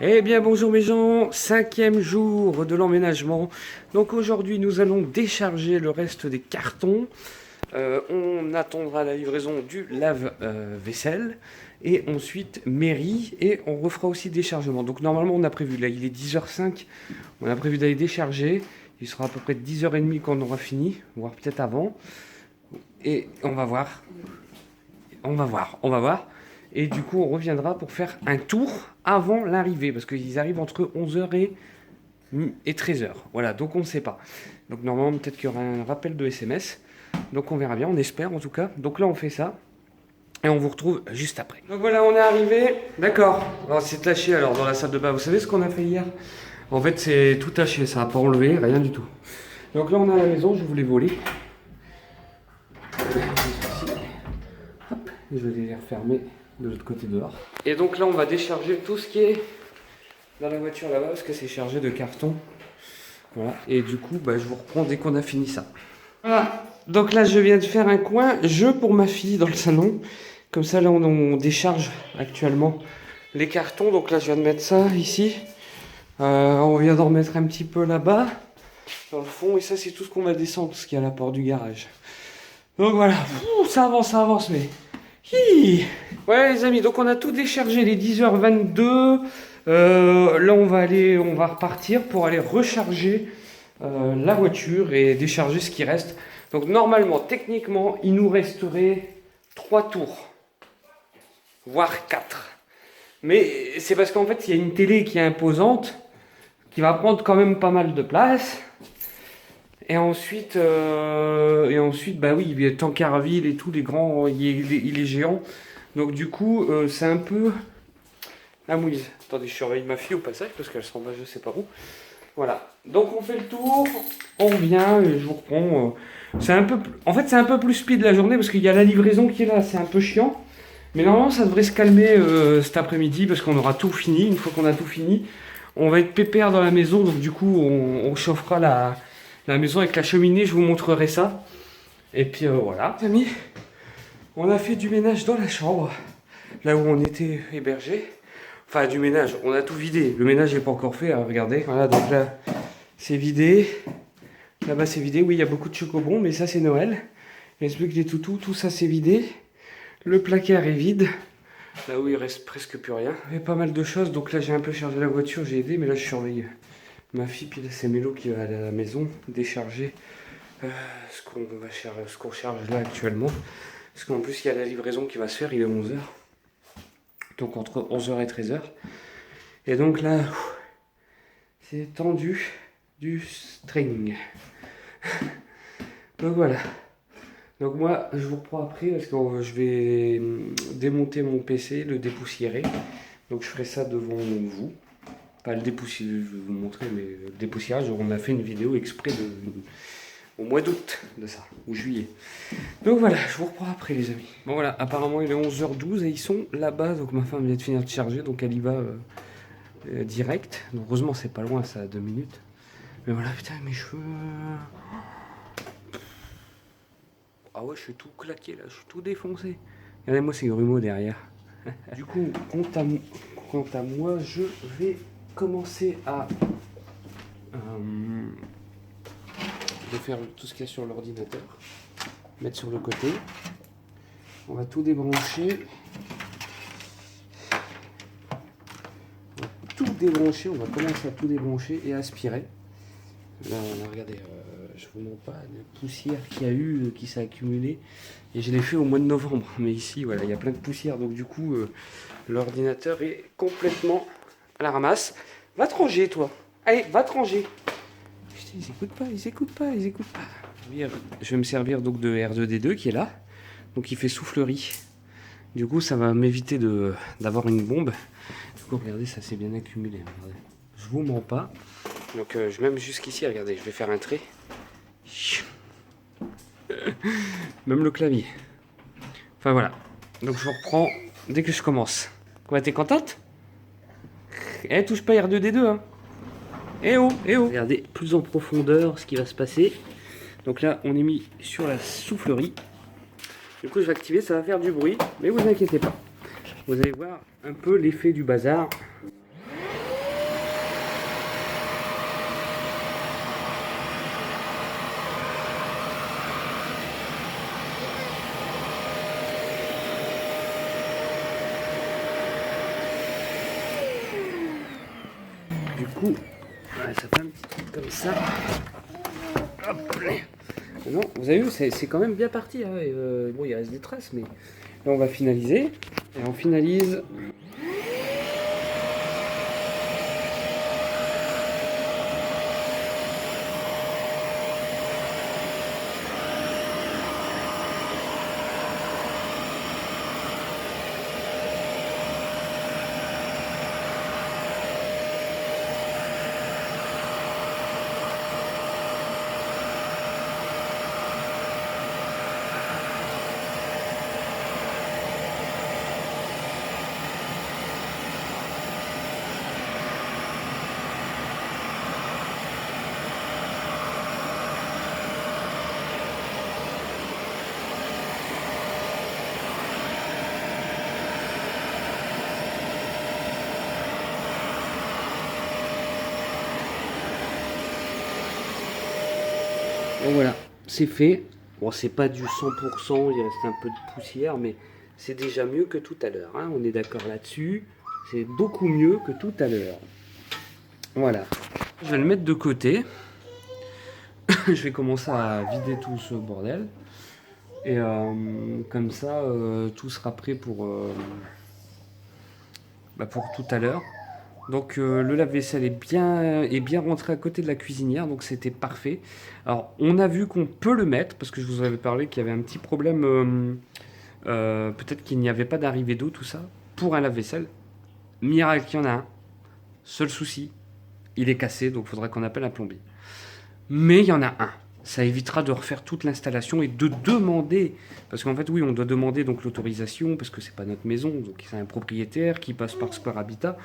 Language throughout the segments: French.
Eh bien bonjour mes gens, 5e jour de l'emménagement. Donc aujourd'hui nous allons décharger le reste des cartons. On attendra la livraison du lave-vaisselle et ensuite mairie et on refera aussi déchargement. Donc normalement on a prévu, là il est 10h05, on a prévu d'aller décharger. Il sera à peu près 10h30 quand on aura fini, voire peut-être avant. Et on va voir. On va voir. Et du coup, on reviendra pour faire un tour avant l'arrivée, parce qu'ils arrivent entre 11h et 13h. Voilà, donc on ne sait pas. Donc normalement, peut-être qu'il y aura un rappel de SMS. Donc on verra bien, on espère en tout cas. Donc là, on fait ça. Et on vous retrouve juste après. Donc voilà, on est arrivé. D'accord. Alors c'est taché alors dans la salle de bain. Vous savez ce qu'on a fait hier? En fait, c'est tout taché, ça n'a pas enlevé, rien du tout. Donc là, on est à la maison, je voulais voler. Hop, je vais les refermer de l'autre côté dehors. Et donc là on va décharger tout ce qui est dans la voiture là-bas parce que c'est chargé de carton. Voilà. Et du coup je vous reprends dès qu'on a fini ça. Voilà. Donc là je viens de faire un coin jeu pour ma fille dans le salon. Comme ça là on décharge actuellement les cartons. Donc là je viens de mettre ça ici. On vient d'en remettre un petit peu là-bas. Dans le fond. Et ça c'est tout ce qu'on va descendre, ce qu'il y a à la porte du garage. Donc voilà. Ouh, ça avance mais... Hi. Ouais les amis, donc on a tout déchargé, les 10h22. Là on va repartir pour aller recharger la voiture et décharger ce qui reste. Donc normalement, techniquement, il nous resterait 3 tours, voire 4. Mais c'est parce qu'en fait il y a une télé qui est imposante, qui va prendre quand même pas mal de place. Et ensuite, bah oui, Tancarville et tout, les grands, il est géant. Donc du coup, c'est un peu la mouise. Attendez, je surveille ma fille au passage parce qu'elle s'en va je sais pas où. Voilà. Donc on fait le tour, on revient et je vous reprends. En fait, c'est un peu plus speed la journée parce qu'il y a la livraison qui est là, c'est un peu chiant. Mais normalement, ça devrait se calmer cet après-midi parce qu'on aura tout fini. Une fois qu'on a tout fini, on va être pépère dans la maison. Donc du coup, on chauffera la maison avec la cheminée, je vous montrerai ça. Et puis voilà, les amis, on a fait du ménage dans la chambre, là où on était hébergé. Enfin, du ménage, on a tout vidé. Le ménage n'est pas encore fait, hein, regardez. Voilà, donc là, c'est vidé. Là-bas, c'est vidé. Oui, il y a beaucoup de chocobons, mais ça, c'est Noël. J'explique les toutous, tout ça, c'est vidé. Le placard est vide. Là où il reste presque plus rien. Il y a pas mal de choses, donc là, j'ai un peu chargé la voiture, j'ai aidé, mais là, je surveille ma fille, puis là, c'est Mélo qui va aller à la maison décharger ce qu'on charge là actuellement. Parce qu'en plus, il y a la livraison qui va se faire, il est 11h. Donc entre 11h et 13h. Et donc là, c'est tendu du string. Donc voilà. Donc moi, je vous reprends après parce que je vais démonter mon PC, le dépoussiérer. Donc je ferai ça devant vous. Pas le dépoussiérer, je vais vous montrer, mais le dépoussiérage, on a fait une vidéo exprès au mois d'août de ça, ou juillet. Donc voilà, je vous reprends après les amis. Bon voilà, apparemment il est 11h12 et ils sont là-bas, donc ma femme vient de finir de charger, donc elle y va direct. Donc, heureusement c'est pas loin, ça a 2 minutes. Mais voilà, putain, mes cheveux... Ah ouais, je suis tout claqué là, je suis tout défoncé. Regardez-moi ces grumeaux derrière. Du coup, quant à moi, je vais commencer à... de faire tout ce qu'il y a sur l'ordinateur, mettre sur le côté. On va tout débrancher. On va commencer à tout débrancher et aspirer. Là, regardez, je vous montre pas la poussière qu'il y a eu, qui s'est accumulée. Et je l'ai fait au mois de novembre. Mais ici, voilà, il y a plein de poussière. Donc du coup, l'ordinateur est complètement à la ramasse. Va te ranger, toi. Allez, va te ranger. Putain, ils écoutent pas. Je vais me servir donc de R2D2 qui est là. Donc il fait soufflerie. Du coup, ça va m'éviter d'avoir une bombe. Du coup, regardez, ça s'est bien accumulé. Regardez. Je vous mens pas. Donc même jusqu'ici, regardez, je vais faire un trait. Même le clavier. Enfin voilà. Donc je vous reprends dès que je commence. Quoi, t'es contente? Eh, touche pas R2D2, hein. Eh oh. Regardez plus en profondeur ce qui va se passer. Donc là, on est mis sur la soufflerie. Du coup, je vais activer, ça va faire du bruit, mais vous inquiétez pas. Vous allez voir un peu l'effet du bazar. du coup, ouais, ça fait un petit truc comme ça. Hop. Non, vous avez vu, c'est quand même bien parti. Hein, et, bon, il reste des traces, mais là, on va finaliser. Et on finalise. Donc voilà, c'est fait. Bon, c'est pas du 100%, il reste un peu de poussière, mais c'est déjà mieux que tout à l'heure. Hein, on est d'accord là-dessus. C'est beaucoup mieux que tout à l'heure. Voilà. Je vais le mettre de côté. Je vais commencer à vider tout ce bordel. Et comme ça, tout sera prêt pour tout à l'heure. Donc le lave-vaisselle est bien rentré à côté de la cuisinière, donc c'était parfait. Alors on a vu qu'on peut le mettre, parce que je vous avais parlé qu'il y avait un petit problème, peut-être qu'il n'y avait pas d'arrivée d'eau, tout ça, pour un lave-vaisselle. Miracle, il y en a un. Seul souci, il est cassé, donc il faudra qu'on appelle un plombier. Mais il y en a un. Ça évitera de refaire toute l'installation et de demander, parce qu'en fait oui, on doit demander donc l'autorisation, parce que c'est pas notre maison, donc c'est un propriétaire qui passe par Square Habitat.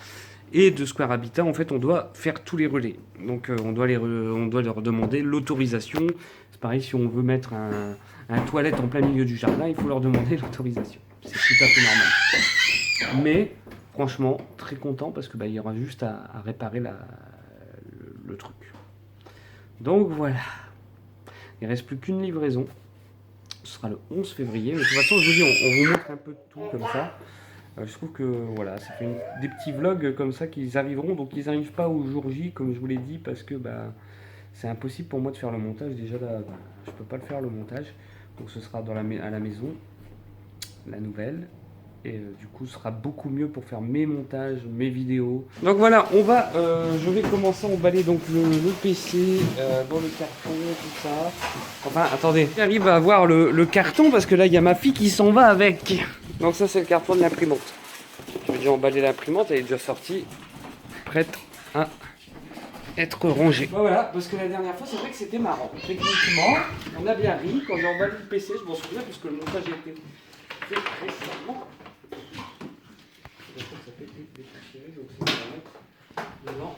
Et de Square Habitat, en fait, on doit faire tous les relais. Donc, on doit leur demander l'autorisation. C'est pareil, si on veut mettre un toilette en plein milieu du jardin, il faut leur demander l'autorisation. C'est tout à fait normal. Mais, franchement, très content parce que il y aura juste à réparer le truc. Donc, voilà. Il ne reste plus qu'une livraison. Ce sera le 11 février. Mais de toute façon, je vous dis, on vous montre un peu de tout comme ça. Je trouve que voilà, ça fait des petits vlogs comme ça qu'ils arriveront. Donc ils n'arrivent pas au jour J, comme je vous l'ai dit, parce que c'est impossible pour moi de faire le montage. Déjà là, je peux pas le faire le montage. Donc ce sera à la maison, la nouvelle. Et du coup, ce sera beaucoup mieux pour faire mes montages, mes vidéos. Donc voilà, je vais commencer à emballer donc le PC dans le carton, tout ça. Enfin, attendez, j'arrive à avoir le carton parce que là, il y a ma fille qui s'en va avec. Donc ça, c'est le carton de l'imprimante. Je vais déjà emballer l'imprimante, elle est déjà sortie, prête à être rangée. Voilà, parce que la dernière fois, c'est vrai que c'était marrant. Techniquement, on a bien ri. Quand j'ai emballé le PC, je m'en souviens, parce que le montage a été fait récemment. Ça fait déchiré, donc c'est à mettre devant.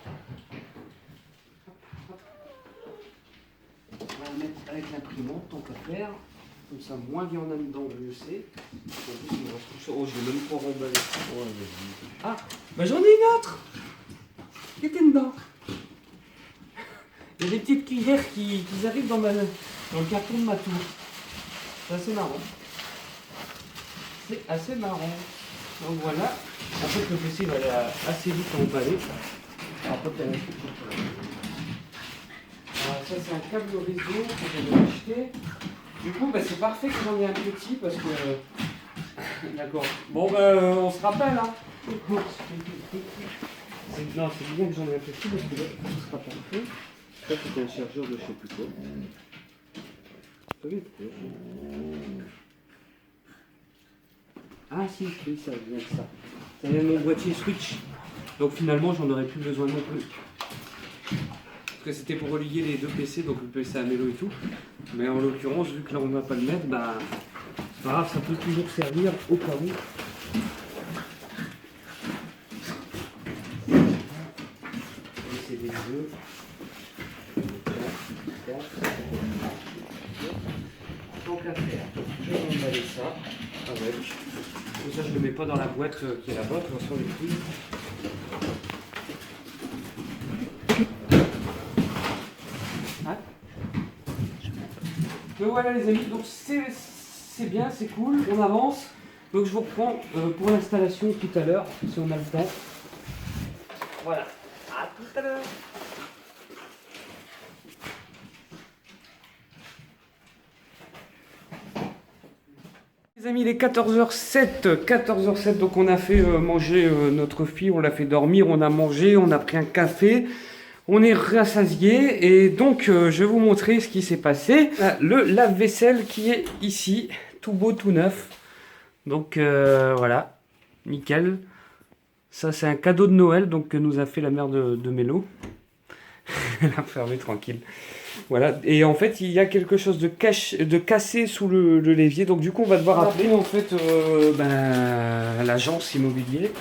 On va le mettre avec l'imprimante, tant qu'à faire. Comme ça, moins il y en a dedans, mieux c'est. En plus, il me reste tout ça. Oh, je vais même pas remballer. Ouais, ah, j'en ai une autre qui était dedans. Il y a des petites cuillères qui arrivent dans le carton de ma tour. C'est assez marrant. C'est assez marrant. Donc voilà. En fait, le PC va aller assez vite à emballer. Alors, ça, c'est un câble réseau que j'avais acheté. Du coup, c'est parfait que j'en ai un petit parce que... D'accord. Bon, on se rappelle, hein. Non, c'est bien que j'en ai un petit parce que là, tout sera parfait. Ça, c'est un chargeur de je sais plus quoi. Vous savez pourquoi? Ah si, oui, ça vient de ça. Ça vient de mon boîtier Switch. Donc finalement, j'en aurais plus besoin non plus. Parce que c'était pour relier les deux PC, donc le PC à Mélo et tout. Mais en l'occurrence, vu que là on ne va pas le mettre, c'est pas grave, ça peut toujours servir au cas où. C'est des jeux. Tant qu'à faire, je vais emballer ça avec. Comme ça, je ne le mets pas dans la boîte qui est là-bas, de toute façon, les couilles. Donc voilà les amis, donc c'est bien, c'est cool, on avance. Donc je vous reprends pour l'installation tout à l'heure, si on a le temps. Voilà. À tout à l'heure. Les amis, il est 14h07, donc on a fait manger notre fille, on l'a fait dormir, on a mangé, on a pris un café, on est rassasié et donc je vais vous montrer ce qui s'est passé. Le lave-vaisselle qui est ici, tout beau, tout neuf. Donc voilà, nickel. Ça c'est un cadeau de Noël donc, que nous a fait la mère de Mélo. Elle a fermé tranquille. Voilà, et en fait il y a quelque chose de cassé sous le l'évier, donc du coup on va devoir appeler en fait l'agence immobilier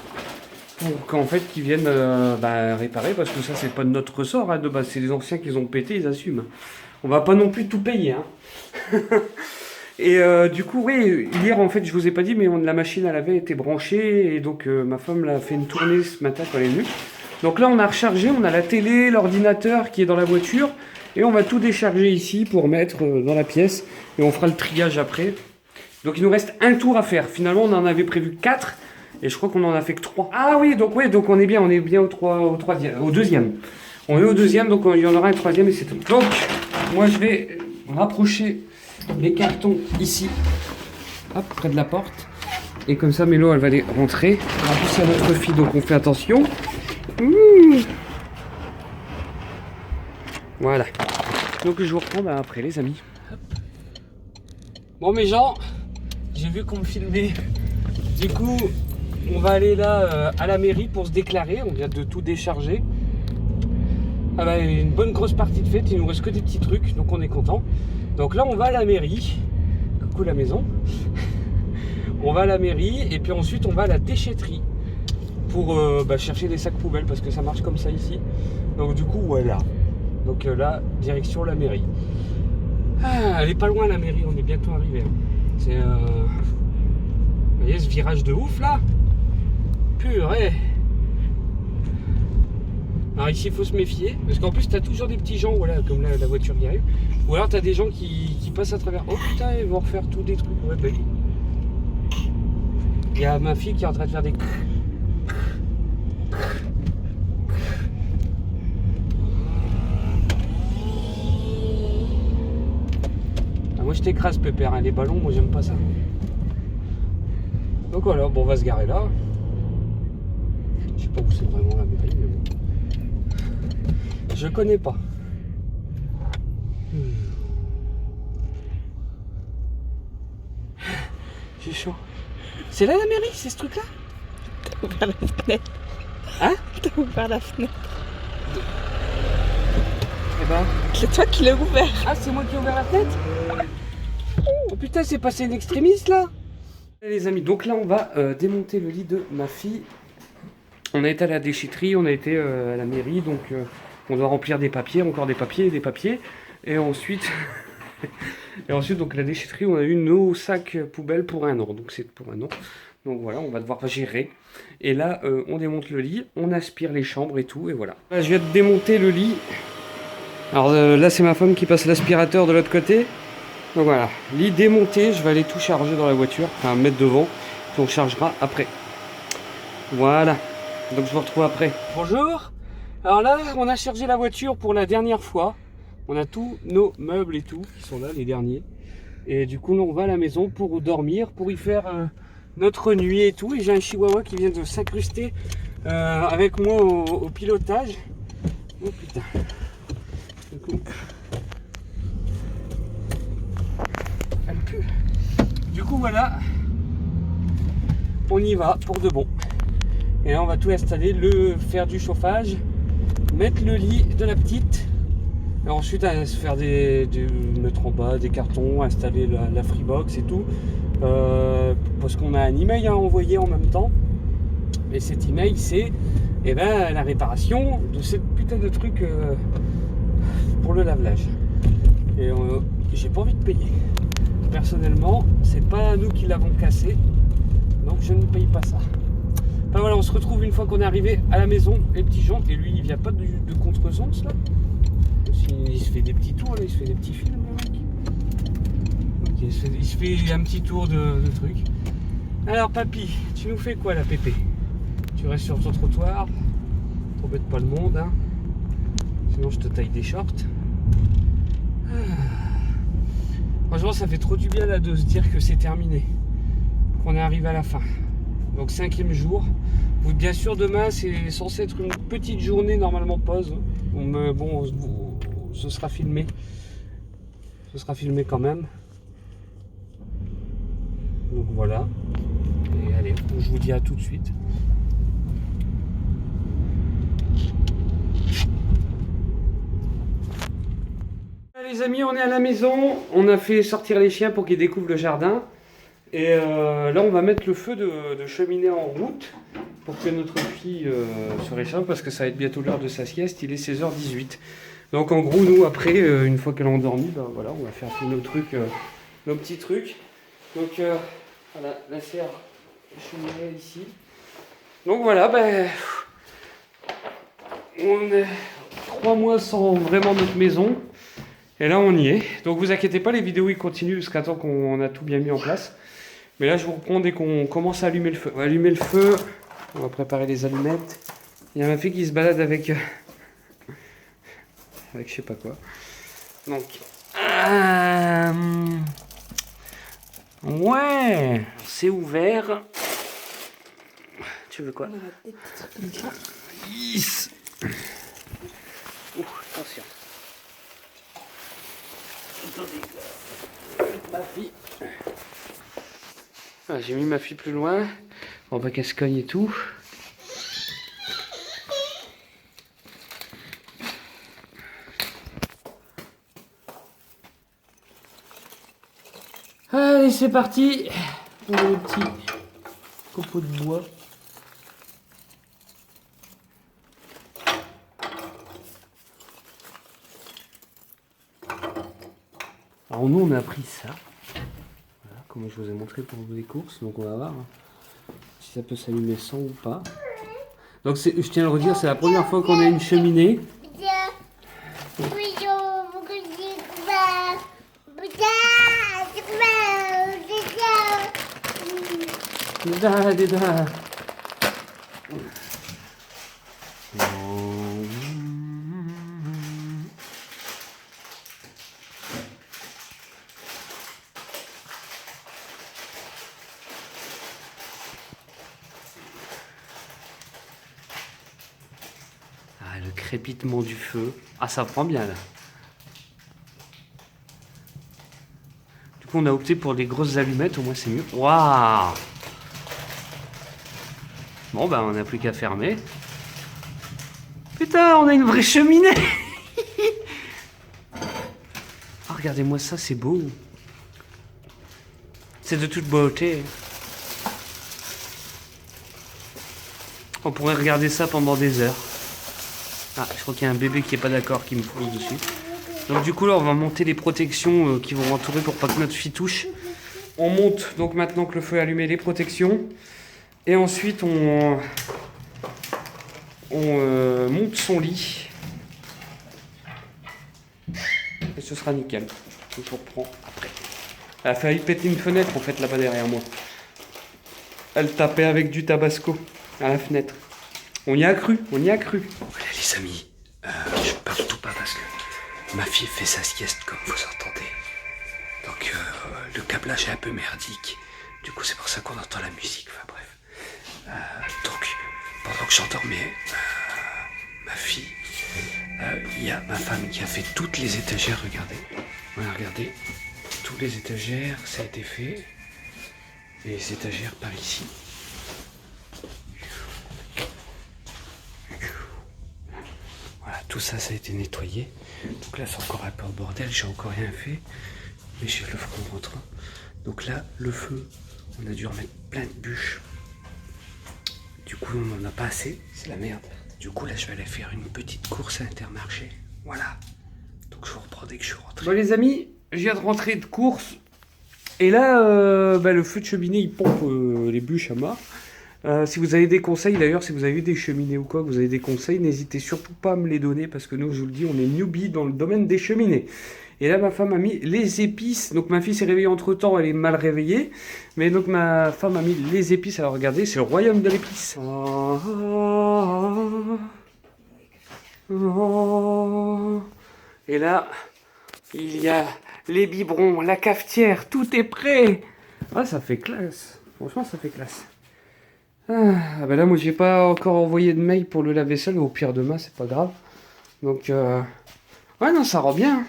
pour qu'en fait qu'ils viennent réparer, parce que ça c'est pas de notre ressort hein, de base, c'est les anciens qui les ont pété, ils assument. On va pas non plus tout payer hein. Et du coup oui, hier en fait je vous ai pas dit mais la machine elle avait été branchée et donc ma femme l'a fait une tournée ce matin quand elle est venue. Donc là on a rechargé, on a la télé, l'ordinateur qui est dans la voiture. Et on va tout décharger ici pour mettre dans la pièce. Et on fera le triage après. Donc il nous reste un tour à faire. Finalement on en avait prévu 4. Et je crois qu'on en a fait que 3. Ah oui, donc on est bien au deuxième. On est au deuxième, donc il y en aura un troisième et c'est tout. Donc moi je vais rapprocher les cartons ici. Hop, près de la porte. Et comme ça Mélo elle va les rentrer. En plus c'est notre fille donc on fait attention. Voilà. Donc je vous reprends après les amis. Hop. Bon mes gens, j'ai vu qu'on me filmait. Du coup, on va aller là à la mairie pour se déclarer. On vient de tout décharger. Une bonne grosse partie de fête, il nous reste que des petits trucs, donc on est content. Donc là on va à la mairie. Coucou la maison. On va à la mairie et puis ensuite on va à la déchetterie pour chercher des sacs poubelles parce que ça marche comme ça ici. Donc du coup voilà. Donc là, direction la mairie. Ah, elle est pas loin la mairie, on est bientôt arrivé. C'est vous voyez ce virage de ouf là? Purée. Alors ici il faut se méfier, parce qu'en plus tu as toujours des petits gens, voilà, comme là, la voiture qui arrive. Ou alors tu as des gens qui passent à travers. Oh putain, ils vont refaire tous des trucs. Ouais, bah oui. Il y a ma fille qui est en train de faire des... Moi je t'écrase pépère, hein. Les ballons, moi j'aime pas ça. Donc voilà, bon on va se garer là. Je sais pas où c'est vraiment la mairie, mais bon. Je connais pas. J'ai chaud. C'est là la mairie, c'est ce truc là? T'as ouvert la fenêtre. Hein? T'as ouvert la fenêtre. Eh ben... C'est toi qui l'as ouvert. Ah c'est moi qui ai ouvert la fenêtre? Oh putain, c'est passé une extrémiste là. Les amis, donc là on va démonter le lit de ma fille. On a été à la déchetterie, on a été à la mairie, donc on doit remplir des papiers, encore des papiers. Et ensuite, donc la déchetterie, on a eu nos sacs poubelles pour 1 an, donc c'est pour 1 an. Donc voilà, on va devoir gérer. Et là, on démonte le lit, on aspire les chambres et tout, et voilà. Là, je viens de démonter le lit. Alors là, c'est ma femme qui passe l'aspirateur de l'autre côté. Donc voilà, lit démonté, je vais aller tout charger dans la voiture, enfin mettre devant, puis on chargera après. Voilà, donc je vous retrouve après. Bonjour, alors là on a chargé la voiture pour la dernière fois. On a tous nos meubles et tout, qui sont là les derniers. Et du coup on va à la maison pour dormir, pour y faire notre nuit et tout. Et j'ai un chihuahua qui vient de s'incruster avec moi au pilotage. Oh putain. Du coup, du coup voilà, on y va pour de bon. Et là on va tout installer, faire du chauffage, mettre le lit de la petite, et ensuite se faire mettre en bas des cartons, installer la Freebox et tout, parce qu'on a un email à envoyer en même temps. Et cet email c'est la réparation de cette putain de truc pour le lavage. Et j'ai pas envie de payer. Personnellement, c'est pas nous qui l'avons cassé, donc je ne paye pas ça. Enfin voilà, on se retrouve une fois qu'on est arrivé à la maison, les petits gens, et lui il vient pas de contresens là. Il se fait des petits tours là, il se fait des petits films le mec. Okay, il se fait un petit tour de truc. Alors papy, tu nous fais quoi là pépé? Tu restes sur ton trottoir, ton t'embête pas le monde, hein. Sinon je te taille des shorts. Franchement, ça fait trop du bien là de se dire que c'est terminé, qu'on est arrivé à la fin. Donc 5e jour. Bien sûr, demain c'est censé être une petite journée normalement pause. Mais bon, ce sera filmé. Ce sera filmé quand même. Donc voilà. Et allez, je vous dis à tout de suite. Les amis, on est à la maison. On a fait sortir les chiens pour qu'ils découvrent le jardin. Et là, on va mettre le feu de cheminée en route pour que notre fille se réchauffe parce que ça va être bientôt l'heure de sa sieste. Il est 16h18. Donc en gros, nous, après, une fois qu'elle a endormi, ben, voilà, on va faire tous nos trucs, nos petits trucs. Donc voilà, la serre cheminée ici. Donc voilà, ben, on est 3 mois sans vraiment notre maison. Et là, on y est. Donc vous inquiétez pas, les vidéos ils continuent jusqu'à temps qu'on a tout bien mis en place. Mais là, je vous reprends dès qu'on commence à allumer le feu. On va allumer le feu. On va préparer les allumettes. Il y a ma fille qui se balade avec je sais pas quoi. Donc, ouais, c'est ouvert. Tu veux quoi? Yes. Attention. Attendez, ma fille. Ah, j'ai mis ma fille plus loin. On va qu'elle se cogne et tout. Allez, c'est parti. On a le petit copeau de bois. Alors nous, on a pris ça. Voilà, comme je vous ai montré pour les courses. Donc on va voir si ça peut s'allumer sans ou pas. Donc je tiens à le redire, c'est la première fois qu'on a une cheminée. Ah, le crépitement du feu. Ah, ça prend bien là. Du coup, on a opté pour des grosses allumettes, au moins c'est mieux. Waouh! Bon, bah, on n'a plus qu'à fermer. Putain, on a une vraie cheminée! Ah, regardez-moi ça, c'est beau. C'est de toute beauté. On pourrait regarder ça pendant des heures. Ah, je crois qu'il y a un bébé qui n'est pas d'accord, qui me fonce dessus. Donc du coup là on va monter les protections qui vont entourer pour pas que notre fille touche. On monte donc maintenant que le feu est allumé les protections. Et ensuite on monte son lit. Et ce sera nickel. Je vous reprends après. Elle a failli péter une fenêtre en fait là-bas derrière moi. Elle tapait avec du tabasco à la fenêtre. On y a cru, on y a cru. Voilà les amis, je parle tout pas parce que ma fille fait sa sieste comme vous entendez. Donc le câblage est un peu merdique. Du coup c'est pour ça qu'on entend la musique, enfin bref. Donc pendant que j'endormais ma fille, il y a ma femme qui a fait toutes les étagères, regardez. Voilà, regardez, toutes les étagères, ça a été fait. Et les étagères par ici. Voilà, tout ça, ça a été nettoyé. Donc là, c'est encore un peu le bordel, j'ai encore rien fait. Mais je le ferai en rentrant. Donc là, le feu, on a dû remettre plein de bûches. Du coup, on n'en a pas assez, c'est la merde. Du coup, là, je vais aller faire une petite course à Intermarché. Voilà. Donc je vous reprends dès que je suis rentré. Bon les amis, je viens de rentrer de course. Et là, le feu de cheminée, il pompe les bûches à mort. Si vous avez des conseils, d'ailleurs, si vous avez eu des cheminées ou quoi, vous avez des conseils, n'hésitez surtout pas à me les donner, parce que nous, je vous le dis, on est newbie dans le domaine des cheminées. Et là, ma femme a mis les épices. Donc ma fille s'est réveillée entre-temps, elle est mal réveillée. Mais donc ma femme a mis les épices. Alors regardez, c'est le royaume de l'épice. Oh. Et là, il y a les biberons, la cafetière, tout est prêt. Ah, ça fait classe. Franchement, ça fait classe. Ah, bah là, moi, j'ai pas encore envoyé de mail pour le lave-vaisselle. Au pire, demain, c'est pas grave. Donc, ouais, non, ça rend bien.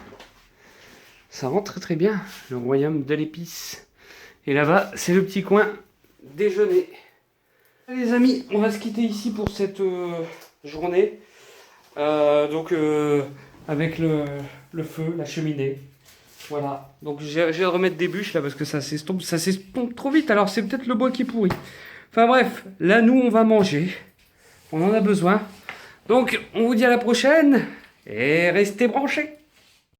Ça rend très très bien. Le royaume de l'épice. Et là-bas, c'est le petit coin déjeuner. Les amis, on va se quitter ici pour cette journée. Avec le feu, la cheminée. Voilà. Donc j'ai de remettre des bûches là parce que ça s'estompe trop vite. Alors c'est peut-être le bois qui est pourri. Enfin bref, là nous on va manger. On en a besoin. Donc on vous dit à la prochaine et restez branchés.